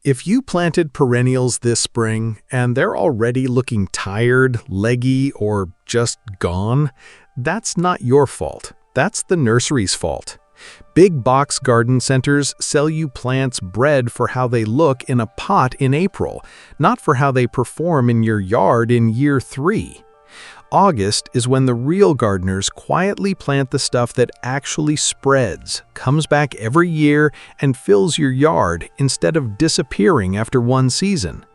If you planted perennials this spring and they're already looking tired, leggy, or just gone, that's not your fault. That's the nursery's fault. Big box garden centers sell you plants bred for how they look in a pot in April, not for how they perform in your yard in year 3. August is when the real gardeners quietly plant the stuff that actually spreads, comes back every year, and fills your yard instead of disappearing after one season.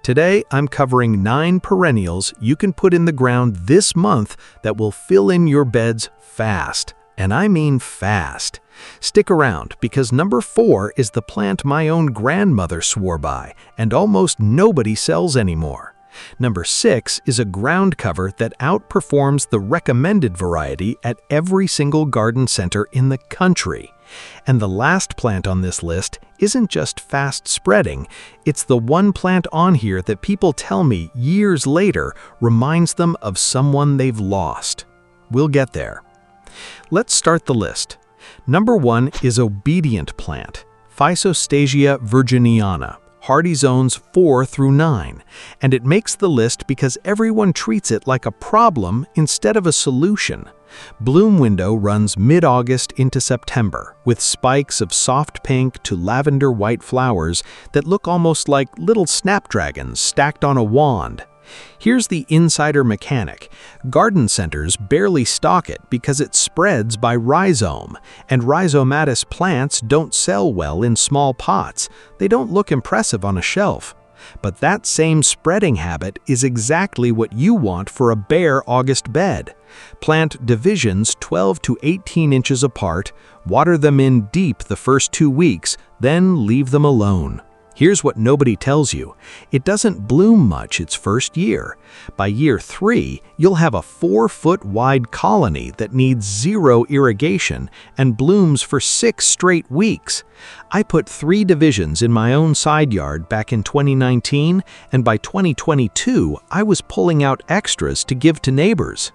Today, I'm covering 9 perennials you can put in the ground this month that will fill in your beds fast. And I mean fast. Stick around, because number 4 is the plant my own grandmother swore by, and almost nobody sells anymore. Number 6 is a ground cover that outperforms the recommended variety at every single garden center in the country. And the last plant on this list isn't just fast spreading, it's the one plant on here that people tell me years later reminds them of someone they've lost. We'll get there. Let's start the list. Number 1 is Obedient Plant, Physostasia virginiana, hardy zones 4 through 9, and it makes the list because everyone treats it like a problem instead of a solution. Bloom window runs mid-August into September, with spikes of soft pink to lavender white flowers that look almost like little snapdragons stacked on a wand. Here's the insider mechanic. Garden centers barely stock it because it spreads by rhizome, and rhizomatous plants don't sell well in small pots. They don't look impressive on a shelf. But that same spreading habit is exactly what you want for a bare August bed. Plant divisions 12 to 18 inches apart, water them in deep the first 2 weeks, then leave them alone. Here's what nobody tells you. It doesn't bloom much its first year. By year 3, you'll have a 4-foot-wide colony that needs 0 irrigation and blooms for 6 straight weeks. I put 3 divisions in my own side yard back in 2019, and by 2022, I was pulling out extras to give to neighbors.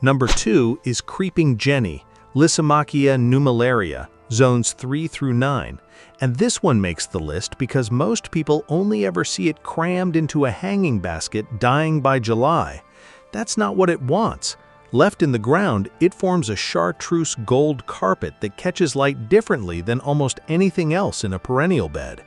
Number 2 is Creeping Jenny, Lysimachia nummularia, zones 3 through 9. And this one makes the list because most people only ever see it crammed into a hanging basket dying by July. That's not what it wants. Left in the ground, it forms a chartreuse gold carpet that catches light differently than almost anything else in a perennial bed.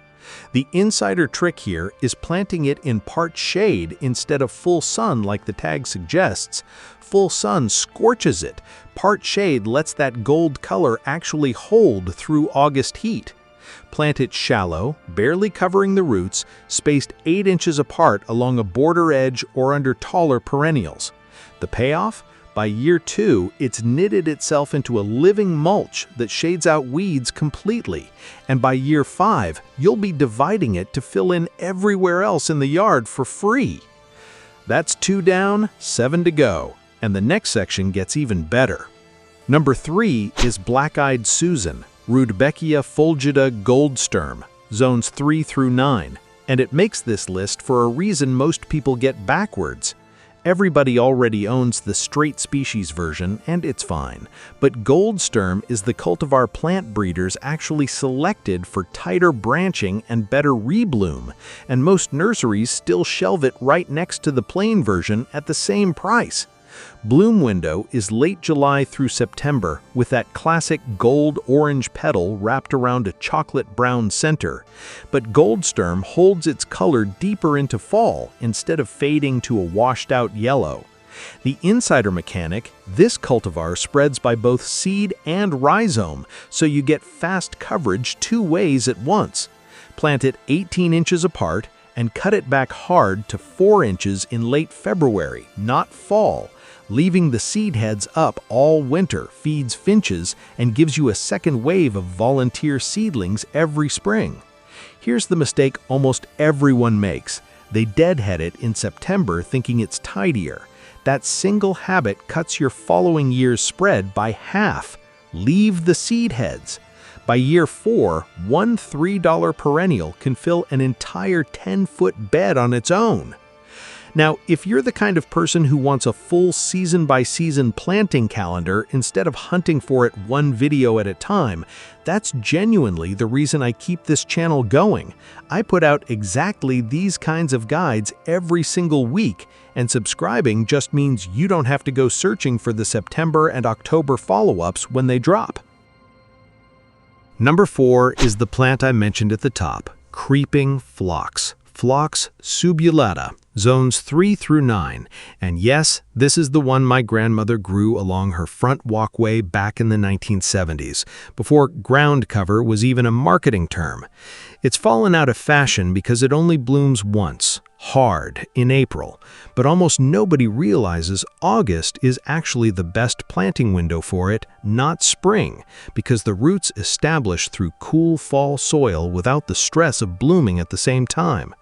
The insider trick here is planting it in part shade instead of full sun like the tag suggests. Full sun scorches it. Part shade lets that gold color actually hold through August heat. Plant it shallow, barely covering the roots, spaced 8 inches apart along a border edge or under taller perennials. The payoff? By year 2, it's knitted itself into a living mulch that shades out weeds completely. And by year 5, you'll be dividing it to fill in everywhere else in the yard for free. That's 2 down, 7 to go. And the next section gets even better. Number 3 is Black-Eyed Susan, Rudbeckia fulgida Goldsturm, zones 3 through 9, and it makes this list for a reason most people get backwards. Everybody already owns the straight species version, and it's fine, but Goldsturm is the cultivar plant breeders actually selected for tighter branching and better rebloom, and most nurseries still shelve it right next to the plain version at the same price. Bloom window is late July through September with that classic gold-orange petal wrapped around a chocolate-brown center, but Goldsturm holds its color deeper into fall instead of fading to a washed-out yellow. The insider mechanic, this cultivar spreads by both seed and rhizome, so you get fast coverage 2 ways at once. Plant it 18 inches apart and cut it back hard to 4 inches in late February, not fall. Leaving the seed heads up all winter feeds finches and gives you a second wave of volunteer seedlings every spring. Here's the mistake almost everyone makes. They deadhead it in September thinking it's tidier. That single habit cuts your following year's spread by half. Leave the seed heads. By year 4, one $3 perennial can fill an entire 10-foot bed on its own. Now, if you're the kind of person who wants a full season-by-season planting calendar instead of hunting for it one video at a time, that's genuinely the reason I keep this channel going. I put out exactly these kinds of guides every single week, and subscribing just means you don't have to go searching for the September and October follow-ups when they drop. Number 4 is the plant I mentioned at the top, creeping phlox. Phlox subulata, zones 3 through 9. And yes, this is the one my grandmother grew along her front walkway back in the 1970s, before groundcover was even a marketing term. It's fallen out of fashion because it only blooms once, hard, in April, but almost nobody realizes August is actually the best planting window for it, not spring, because the roots establish through cool fall soil without the stress of blooming at the same time.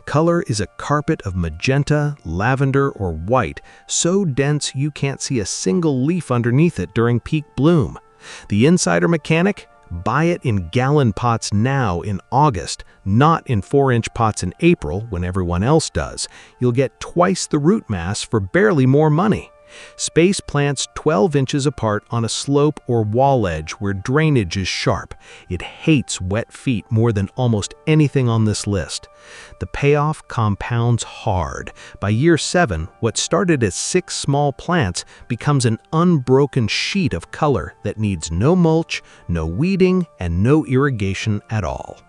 Color is a carpet of magenta, lavender, or white, so dense you can't see a single leaf underneath it during peak bloom. The insider mechanic? Buy it in gallon pots now in August, not in 4-inch pots in April when everyone else does. You'll get twice the root mass for barely more money. Space plants 12 inches apart on a slope or wall edge where drainage is sharp. It hates wet feet more than almost anything on this list. The payoff compounds hard. By year 7, what started as 6 small plants becomes an unbroken sheet of color that needs no mulch, no weeding, and no irrigation at all.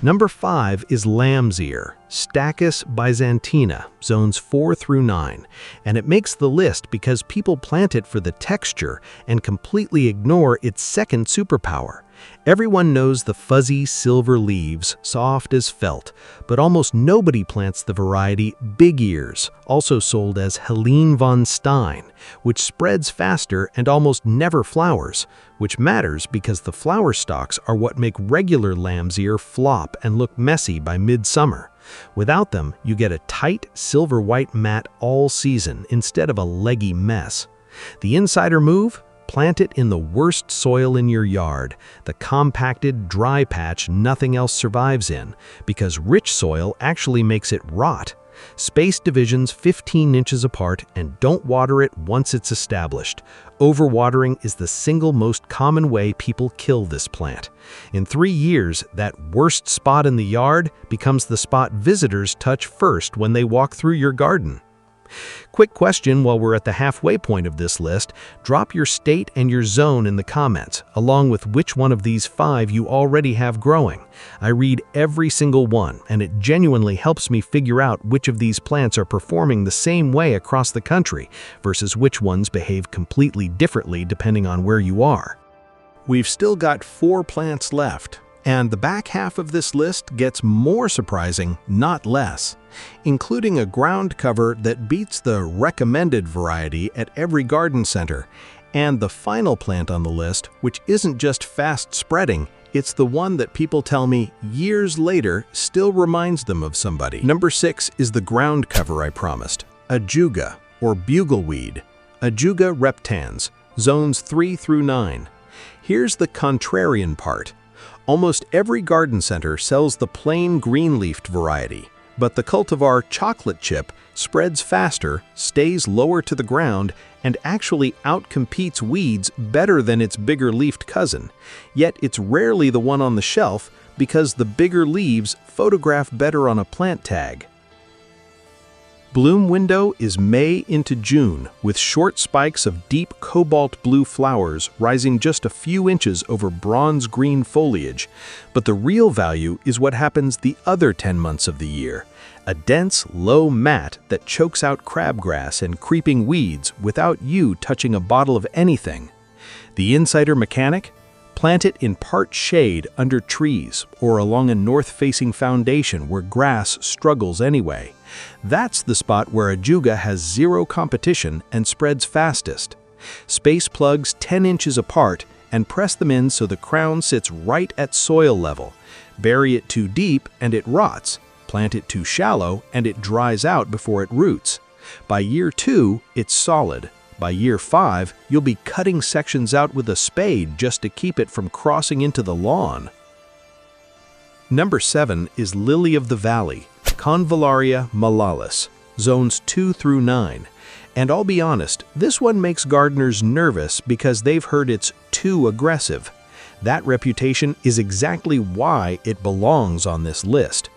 Number 5 is lamb's ear, Stachys byzantina, zones 4 through 9, and it makes the list because people plant it for the texture and completely ignore its second superpower. Everyone knows the fuzzy silver leaves, soft as felt, but almost nobody plants the variety big ears, also sold as Helene von Stein, which spreads faster and almost never flowers, which matters because the flower stalks are what make regular lamb's ear flop and look messy by midsummer. Without them, you get a tight, silver-white mat all season instead of a leggy mess. The insider move? Plant it in the worst soil in your yard, the compacted, dry patch nothing else survives in, because rich soil actually makes it rot. Space divisions 15 inches apart and don't water it once it's established. Overwatering is the single most common way people kill this plant. In 3 years, that worst spot in the yard becomes the spot visitors touch first when they walk through your garden. Quick question while we're at the halfway point of this list, drop your state and your zone in the comments, along with which one of these 5 you already have growing. I read every single one, and it genuinely helps me figure out which of these plants are performing the same way across the country, versus which ones behave completely differently depending on where you are. We've still got 4 plants left. And the back half of this list gets more surprising, not less, including a ground cover that beats the recommended variety at every garden center, and the final plant on the list, which isn't just fast spreading, it's the one that people tell me years later still reminds them of somebody. Number 6 is the ground cover I promised, Ajuga, or bugleweed, Ajuga reptans, zones 3 through 9. Here's the contrarian part. Almost every garden center sells the plain green-leafed variety, but the cultivar chocolate chip spreads faster, stays lower to the ground, and actually outcompetes weeds better than its bigger-leafed cousin. Yet it's rarely the one on the shelf because the bigger leaves photograph better on a plant tag. Bloom window is May into June, with short spikes of deep cobalt blue flowers rising just a few inches over bronze-green foliage. But the real value is what happens the other 10 months of the year. A dense, low mat that chokes out crabgrass and creeping weeds without you touching a bottle of anything. The insider mechanic? Plant it in part shade under trees or along a north-facing foundation where grass struggles anyway. That's the spot where Ajuga has zero competition and spreads fastest. Space plugs 10 inches apart and press them in so the crown sits right at soil level. Bury it too deep and it rots. Plant it too shallow and it dries out before it roots. By year 2, it's solid. By year 5, you'll be cutting sections out with a spade just to keep it from crossing into the lawn. Number 7 is Lily of the Valley, Convallaria malalis, zones 2 through 9. And I'll be honest, this one makes gardeners nervous because they've heard it's too aggressive. That reputation is exactly why it belongs on this list.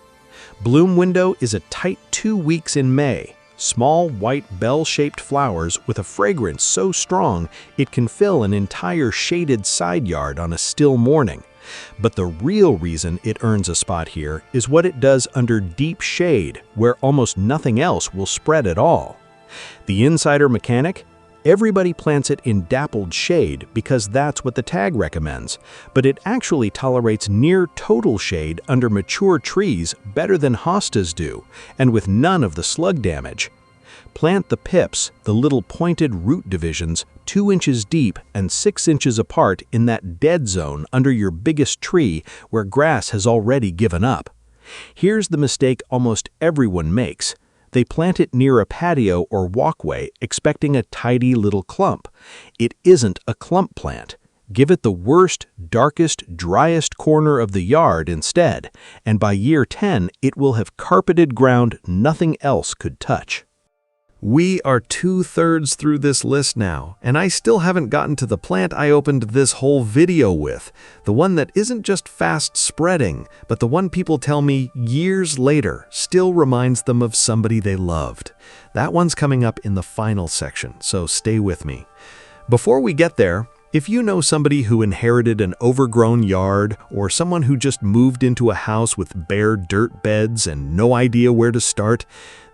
Bloom window is a tight 2 weeks in May. Small, white, bell-shaped flowers with a fragrance so strong it can fill an entire shaded side yard on a still morning. But the real reason it earns a spot here is what it does under deep shade, where almost nothing else will spread at all. The insider mechanic? Everybody plants it in dappled shade because that's what the tag recommends, but it actually tolerates near total shade under mature trees better than hostas do, and with none of the slug damage. Plant the pips, the little pointed root divisions, 2 inches deep and 6 inches apart in that dead zone under your biggest tree where grass has already given up. Here's the mistake almost everyone makes. They plant it near a patio or walkway, expecting a tidy little clump. It isn't a clump plant. Give it the worst, darkest, driest corner of the yard instead, and by year 10, it will have carpeted ground nothing else could touch. We are 2/3 through this list now, and I still haven't gotten to the plant I opened this whole video with, the one that isn't just fast spreading, but the one people tell me years later still reminds them of somebody they loved. That one's coming up in the final section, so stay with me. Before we get there, if you know somebody who inherited an overgrown yard or someone who just moved into a house with bare dirt beds and no idea where to start,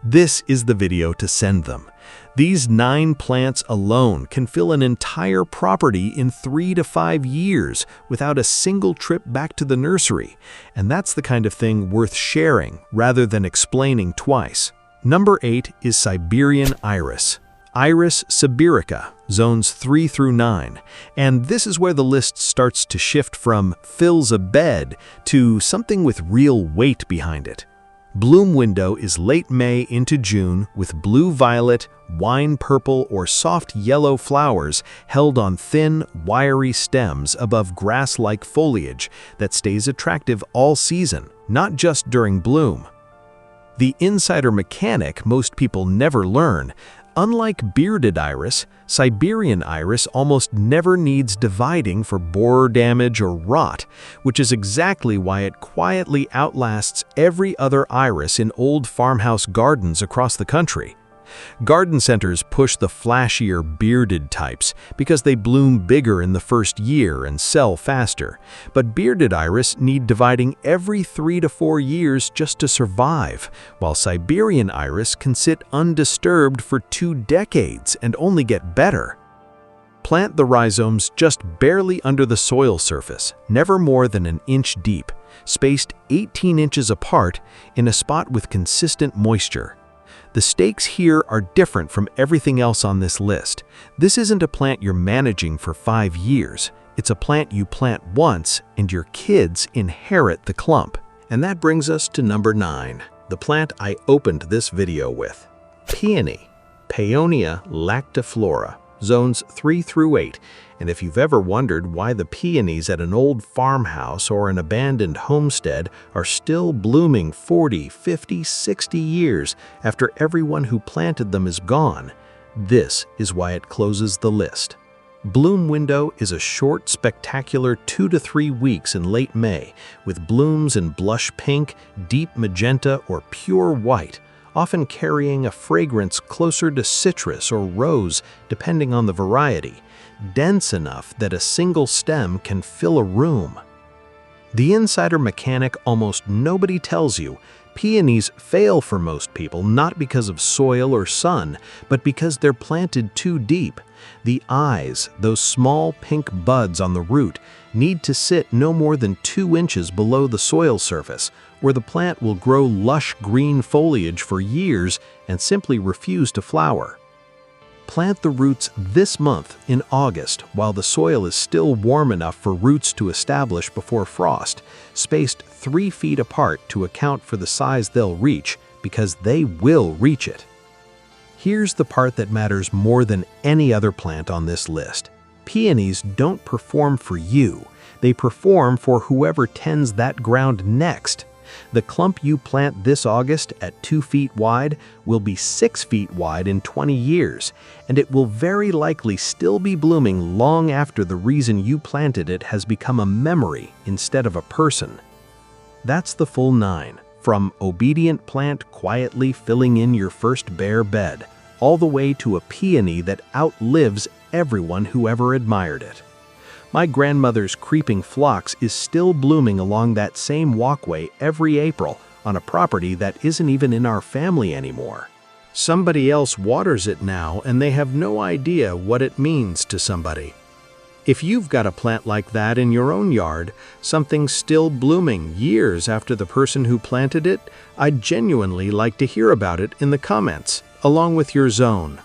this is the video to send them. These 9 plants alone can fill an entire property in 3 to 5 years without a single trip back to the nursery, and that's the kind of thing worth sharing rather than explaining twice. Number 8 is Siberian iris. Iris sibirica, zones 3 through 9, and this is where the list starts to shift from fills a bed to something with real weight behind it. Bloom window is late May into June with blue-violet, wine purple, or soft yellow flowers held on thin, wiry stems above grass-like foliage that stays attractive all season, not just during bloom. The insider mechanic most people never learn. Unlike bearded iris, Siberian iris almost never needs dividing for borer damage or rot, which is exactly why it quietly outlasts every other iris in old farmhouse gardens across the country. Garden centers push the flashier bearded types because they bloom bigger in the first year and sell faster, but bearded iris need dividing every 3 to 4 years just to survive, while Siberian iris can sit undisturbed for 2 decades and only get better. Plant the rhizomes just barely under the soil surface, never more than an inch deep, spaced 18 inches apart in a spot with consistent moisture. The stakes here are different from everything else on this list. This isn't a plant you're managing for 5 years. It's a plant you plant once and your kids inherit the clump. And that brings us to number 9, the plant I opened this video with. Peony, Peonia lactiflora, zones 3 through 8. And if you've ever wondered why the peonies at an old farmhouse or an abandoned homestead are still blooming 40, 50, 60 years after everyone who planted them is gone, this is why it closes the list. Bloom window is a short, spectacular 2 to 3 weeks in late May, with blooms in blush pink, deep magenta, or pure white, often carrying a fragrance closer to citrus or rose depending on the variety, dense enough that a single stem can fill a room. The insider mechanic almost nobody tells you, peonies fail for most people not because of soil or sun, but because they're planted too deep. The eyes, those small pink buds on the root, need to sit no more than 2 inches below the soil surface, where the plant will grow lush green foliage for years and simply refuse to flower. Plant the roots this month in August while the soil is still warm enough for roots to establish before frost, spaced 3 feet apart to account for the size they'll reach, because they will reach it. Here's the part that matters more than any other plant on this list. Peonies don't perform for you. They perform for whoever tends that ground next. The clump you plant this August at 2 feet wide will be 6 feet wide in 20 years, and it will very likely still be blooming long after the reason you planted it has become a memory instead of a person. That's the full 9, from obedient plant quietly filling in your first bare bed, all the way to a peony that outlives everyone who ever admired it. My grandmother's creeping phlox is still blooming along that same walkway every April on a property that isn't even in our family anymore. Somebody else waters it now, and they have no idea what it means to somebody. If you've got a plant like that in your own yard, something still blooming years after the person who planted it, I'd genuinely like to hear about it in the comments, along with your zone.